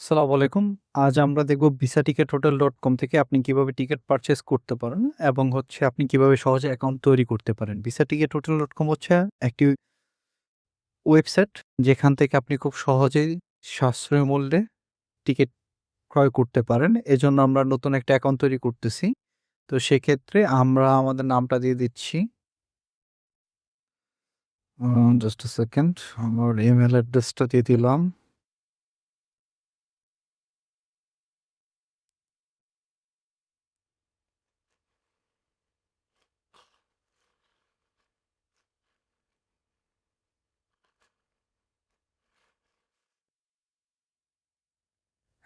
আসসালামু আলাইকুম। আজ আমরা দেখব visatickethotel.com থেকে আপনি কিভাবে টিকেট পারচেজ করতে পারেন এবং আপনি কিভাবে সহজে অ্যাকাউন্ট তৈরি করতে পারেন। visatickethotel.com হচ্ছে একটি ওয়েবসাইট যেখান থেকে আপনি খুব সহজেই সাশ্রয়ী মূল্যে টিকেট ক্রয় করতে পারেন। এজন্য আমরা নতুন একটা অ্যাকাউন্ট তৈরি করতেছি। তো সেক্ষেত্রে আমরা আমাদের নামটা দিয়ে দিচ্ছি। আ জাস্ট a সেকেন্ড আমার ইমেইল অ্যাড্রেসটা দিয়ে দিলাম।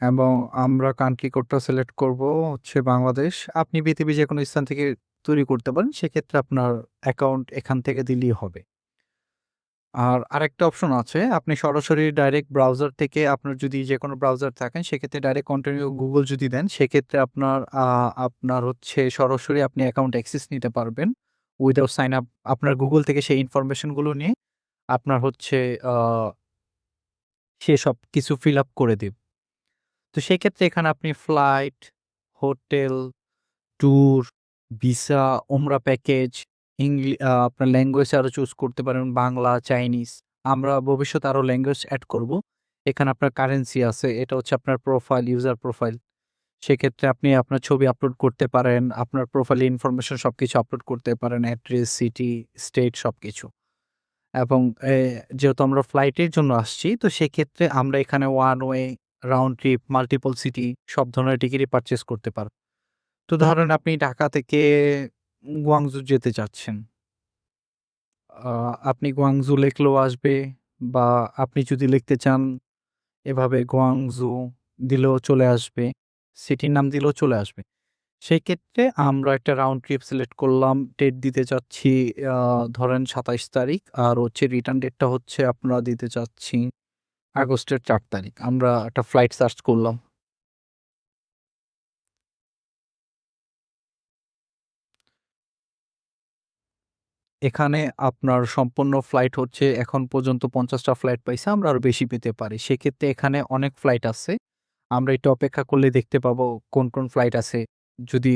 এবং আমরা কান্ট্রি কোডটা সিলেক্ট করব হচ্ছে বাংলাদেশ। আপনি পৃথিবীর যেকোনো স্থান থেকে তৈরি করতে পারেন। সেক্ষেত্রে আপনার অ্যাকাউন্ট এখান থেকে দিলেই হবে। আর আরেকটা অপশন আছে। আপনি সরাসরি ডাইরেক্ট ব্রাউজার থেকে আপনার যদি যেকোনো ব্রাউজার থাকেন সেক্ষেত্রে ডাইরেক্ট কন্টিনিউ গুগল যদি দেন সেক্ষেত্রে আপনার সরাসরি আপনি অ্যাকাউন্ট অ্যাক্সেস নিতে পারবেন। উইথআউট সাইন আপ আপনার গুগল থেকে সেই ইনফরমেশন গুলো নিয়ে আপনার আ সে সবকিছু ফিল আপ করে দিবে। তো সেক্ষেত্রে এখানে আপনি ফ্লাইট, হোটেল, ট্যুর, ভিসা, ওমরা প্যাকেজ, আপনার ল্যাঙ্গুয়েজ আরো চুজ করতে পারেন বাংলা, চাইনিজ। আমরা ভবিষ্যতে আরো ল্যাঙ্গুয়েজ এড করব। এখানে আপনার কারেন্সি আছে। এটা হচ্ছে আপনার প্রোফাইল, ইউজার প্রোফাইল। সেক্ষেত্রে আপনি আপনার ছবি আপলোড করতে পারেন। আপনার প্রোফাইলে ইনফরমেশন সবকিছু আপলোড করতে পারেন। অ্যাড্রেস, সিটি, স্টেট সবকিছু। এবং যেহেতু আমরা ফ্লাইটের জন্য আসছি, তো সেক্ষেত্রে আমরা এখানে one way, round trip, multiple city সব ধরনের টিকিটই পারচেজ করতে পারব। তো ধরেন আপনি ঢাকা থেকে গুয়াংজু যেতে চাচ্ছেন। আ আপনি গুয়াংজু লিখলেও আসবে বা আপনি যদি লিখতে চান এভাবে গুয়াংজু দিলেও চলে আসবে। সিটির নাম দিলেও চলে আসবে। সেক্ষেত্রে আমরা একটা রাউন্ড ট্রিপ সিলেক্ট করলাম। ডেট দিতে চাচ্ছি আ ধরেন ২৭ তারিখ আর রিটার্ন ডেটটা আমরা দিতে চাচ্ছি আগস্টের ৪ তারিখ। আমরা একটা ফ্লাইট সার্চ করলাম। এখানে আপনার সম্পূর্ণ ফ্লাইট এখন পর্যন্ত ৫০ টা ফ্লাইট পাইছে। আমরা আরো বেশি পেতে পারি। সেক্ষেত্রে এখানে অনেক ফ্লাইট আছে। আমরা একটু অপেক্ষা করলে দেখতে পাবো কোন ফ্লাইট আছে। যদি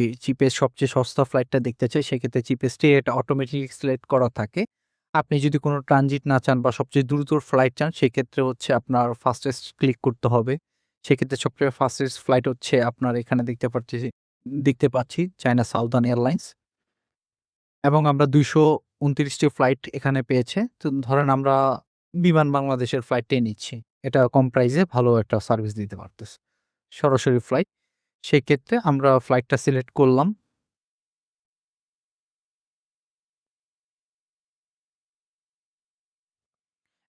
সবচেয়ে সস্তা ফ্লাইটটা দেখতে চাই সেক্ষেত্রে চিপেস্টই এটা অটোমেটিক সিলেক্ট করা থাকে। আপনি যদি কোনো ট্রানজিট না চান বা সবচেয়ে দ্রুত ফ্লাইট চান সেক্ষেত্রে আপনার ফাস্টেস্ট ক্লিক করতে হবে। সেক্ষেত্রে সবচেয়ে ফাস্টেস্ট ফ্লাইট আপনার এখানে দেখতে পাচ্ছি চায়না সাউদার্ন এয়ারলাইন্স। এবং আমরা ২২৯ টি ফ্লাইট এখানে পেয়েছে। তো ধরেন আমরা বিমান বাংলাদেশের ফ্লাইটটাই নিচ্ছি। এটা কম প্রাইসে ভালো একটা সার্ভিস দিতে পারতেছে। সরাসরি ফ্লাইট। সেক্ষেত্রে আমরা ফ্লাইটটা সিলেক্ট করলাম।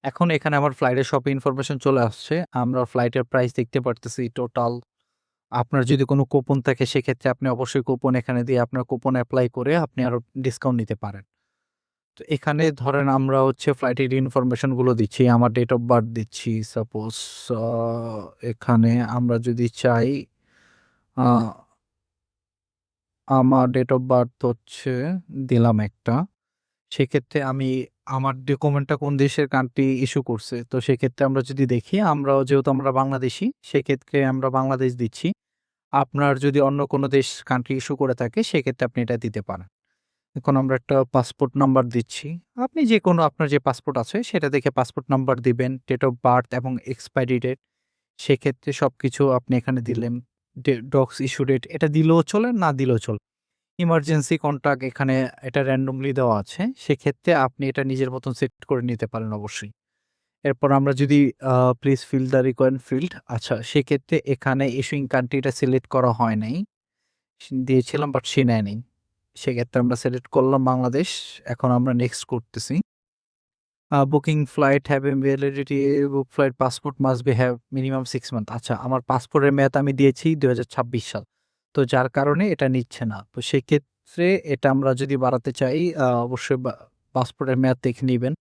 এখন এখানে আমার ফ্লাইটের সব ইনফরমেশন চলে আসছে। আমরা ফ্লাইটের প্রাইস দেখতে পারতেছি টোটাল। আপনার যদি কোনো কুপন থাকে সেক্ষেত্রে আপনি অবশ্যই কুপন এখানে দিয়ে আপনার কুপন এপ্লাই করে আপনি আরো ডিসকাউন্ট নিতে পারেন। তো এখানে ধরেন আমরা ফ্লাইটের ইনফরমেশন গুলো দিচ্ছি। আমার ডেট অফ বার্থ দিচ্ছি। সাপোজ আ এখানে আমরা যদি চাই আ আমার ডেট অফ বার্থ দিলাম একটা। সেক্ষেত্রে আমি আমার ডকুমেন্টটা কোন দেশের কান্ট্রি ইস্যু করছে। তো সেক্ষেত্রে আমরা যদি দেখি যেহেতু আমরা বাংলাদেশী সেক্ষেত্রে আমরা বাংলাদেশ দিচ্ছি। আপনার যদি অন্য কোনো কান্ট্রি ইস্যু করে থাকে সেক্ষেত্রে আপনি এটা দিতে পারেন। এখন আমরা একটা পাসপোর্ট নাম্বার দিচ্ছি। আপনি যেকোনো আপনার যে পাসপোর্ট আছে সেটা দেখে পাসপোর্ট নাম্বার দিবেন, ডেট অফ বার্থ এবং এক্সপায়ারি ডেট। সেক্ষেত্রে সবকিছু আপনি এখানে দিলেন। ডক্স ইস্যু ডেট এটা দিলেও চলে, না দিলেও চলে। ইমার্জেন্সি কনট্যাক্ট এখানে এটা randomly দেওয়া আছে। সেক্ষেত্রে আপনি এটা নিজের মতন সেট করে নিতে পারেন অবশ্যই। এরপর আমরা যদি please fill the required field আচ্ছা সেক্ষেত্রে এখানে ইস্যুইং কান্ট্রিটা সিলেক্ট করা হয় নাই। দিয়েছিলাম বাট সে নেয় নাই। সেক্ষেত্রে আমরা সিলেক্ট করলাম বাংলাদেশ। এখন আমরা নেক্সট করতেছি। Booking flight have a validity book flight passport must be have minimum 6 month. আচ্ছা আমার পাসপোর্টের মেয়াদ আমি দিয়েছি ২০২৬ সাল। তো যার কারণে এটা নিচ্ছে না। তো সেক্ষেত্রে এটা আমরা যদি বাড়াতে চাই অবশ্যই পাসপোর্টের মেয়াদ দেখে নিবেন।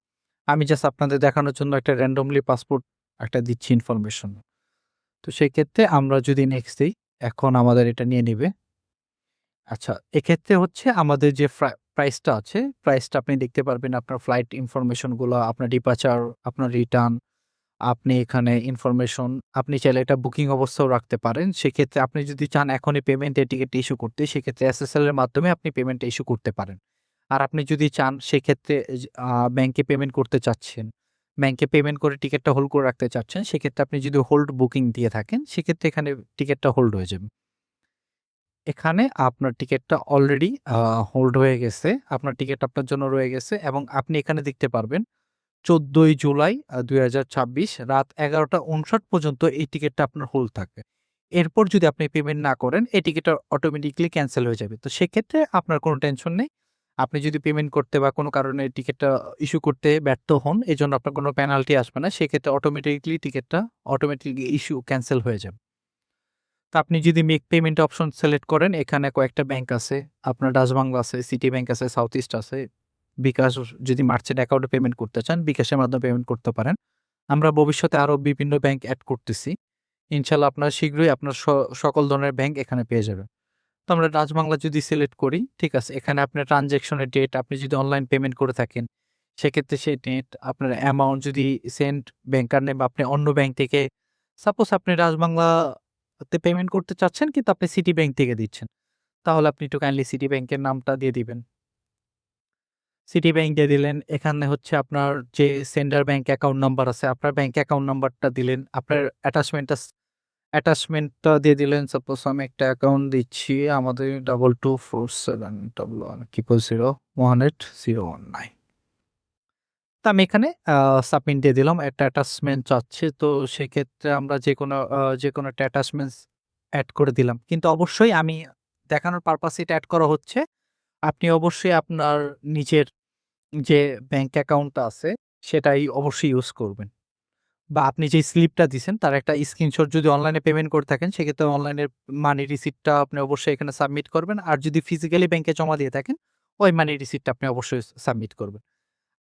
আমি জাস্ট আপনাদের দেখানোর জন্য একটা randomly পাসপোর্ট একটা দিচ্ছি ইনফরমেশন। তো সেক্ষেত্রে আমরা যদি নেক্সট দেই, এখন আমাদের এটা নিয়ে নিবে। আচ্ছা, এক্ষেত্রে আমাদের যে প্রাইসটা আছে, প্রাইসটা আপনি দেখতে পারবেন আপনার ফ্লাইট ইনফরমেশন গুলা, আপনার ডিপার্চার, আপনার রিটার্ন, আপনি এখানে ইনফরমেশন আপনি চাইলে এটা বুকিং অবস্থাও রাখতে পারেন। সেক্ষেত্রে আপনি যদি চান এখনই পেমেন্টের টিকেটটা ইস্যু করতে, সেক্ষেত্রে এসএসএল এর মাধ্যমে আপনি পেমেন্টটা ইস্যু করতে পারেন। আর আপনি যদি চান সেক্ষেত্রে ব্যাংকে পেমেন্ট করতে চাচ্ছেন, ব্যাংকে পেমেন্ট করে টিকেটটা হোল্ড করে রাখতে চাচ্ছেন, সেক্ষেত্রে আপনি যদি হোল্ড বুকিং দিয়ে থাকেন, সেক্ষেত্রে এখানে টিকেটটা হোল্ড হয়ে যাবে। এখানে আপনার টিকেটটা অলরেডি হোল্ড হয়ে গেছে। আপনার টিকেট আপনার জন্য রয়ে গেছে এবং আপনি এখানে দেখতে পারবেন ১৪ই জুলাই ২০২৬ রাত ১১টা ৫৯ পর্যন্ত এই টিকেটটা আপনার হোল্ড থাকবে। এরপর যদি আপনি পেমেন্ট না করেন, এই টিকেটটা অটোমেটিক্যালি ক্যানসেল হয়ে যাবে। তো সেক্ষেত্রে আপনার কোনো টেনশন নেই। আপনি যদি পেমেন্ট করতে বা কোনো কারণে টিকেটটা ইস্যু করতে ব্যর্থ হন, এজন্য আপনার কোনো পেনাল্টি আসবে না। সেক্ষেত্রে টিকেটটা অটোমেটিক্যালি ইস্যু ক্যানসেল হয়ে যাবে। তো আপনি যদি মেক পেমেন্ট অপশন সিলেক্ট করেন, এখানে কয়েকটা ব্যাংক আছে। আপনার ডাচ বাংলা আছে, সিটি ব্যাংক আছে, সাউথ ইস্ট আছে। বিকাশ যদি মার্চেন্ট অ্যাকাউন্টে পেমেন্ট করতে চান, বিকাশের মাধ্যমে পেমেন্ট করতে পারেন। আমরা ভবিষ্যতে আরো বিভিন্ন ব্যাংক এড করতেছি। ইনশাআল্লাহ আপনার শীঘ্রই আপনার সকল ধরনের ব্যাংক এখানে পেয়ে যাবেন। তো আমরা ডাচ বাংলা যদি সিলেক্ট করি, ঠিক আছে? এখানে আপনার ট্রান্সেকশনের ডেট, আপনি যদি অনলাইন পেমেন্ট করে থাকেন, সেক্ষেত্রে সেই ডেট, আপনার অ্যামাউন্ট যদি সেন্ট ব্যাংকার নেম আপনি অন্য ব্যাংক থেকে সাপোজ আপনি ডাচ বাংলাতে পেমেন্ট করতে চাচ্ছেন কিন্তু আপনি সিটি ব্যাংক থেকে দিচ্ছেন। তাহলে আপনি একটু কাইন্ডলি সিটি ব্যাংকের নামটা দিয়ে দিবেন। সিটি ব্যাংক দিয়ে দিলেন। এখানে হচ্ছে আপনার যে সেন্ডার ব্যাংক অ্যাকাউন্ট নাম্বার আছে, আপনার ব্যাংক অ্যাকাউন্ট নাম্বারটা দিলেন। আপনার অ্যাটাচমেন্টটা দিয়ে দিলেন। সাপোজ আমি একটা অ্যাকাউন্ট দিচ্ছি আমাদের 224700180119। তো আমি এখানে সাবমিট দিয়ে দিলাম। একটা অ্যাটাচমেন্ট চাচ্ছে। তো সেক্ষেত্রে আমরা যেকোনো একটা অ্যাটাচমেন্টস এড করে দিলাম। কিন্তু অবশ্যই আমি দেখানোর পারপাসে এটা এড করা হচ্ছে। আপনি অবশ্যই আপনার নিজের যে ব্যাংক অ্যাকাউন্টটা আছে সেটাই অবশ্যই ইউজ করবেন। বা আপনি যে স্লিপটা দিছেন তার একটা স্ক্রিনশট যদি অনলাইনে পেমেন্ট করে থাকেন সেক্ষেত্রে অনলাইনের মানি রিসিপ্টটা আপনি অবশ্যই এখানে সাবমিট করবেন। আর যদি ফিজিক্যালি ব্যাংকে জমা দিয়ে থাকেন ওই মানি রিসিপ্টটা আপনি অবশ্যই সাবমিট করবেন।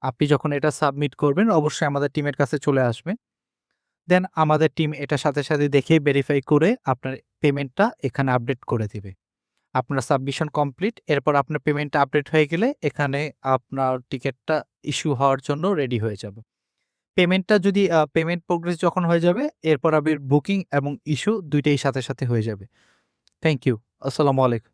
আপনি যখন এটা সাবমিট করবেন অবশ্যই আমাদের টিমের কাছে চলে আসবে। দেন আমাদের টিম এটার সাথে দেখে ভেরিফাই করে আপনার পেমেন্টটা এখানে আপডেট করে দিবে। আপনার সাবমিশন কমপ্লিট। এরপর আপনার পেমেন্টটা আপডেট হয়ে গেলে এখানে আপনার টিকেটটা ইস্যু হওয়ার জন্য রেডি হয়ে যাবে। পেমেন্টটা যদি পেমেন্ট প্রোগ্রেস যখন হয়ে যাবে এরপর বুকিং এবং ইস্যু ২ টাই সাথে হয়ে যাবে। Thank you. আসসালামু আলাইকুম।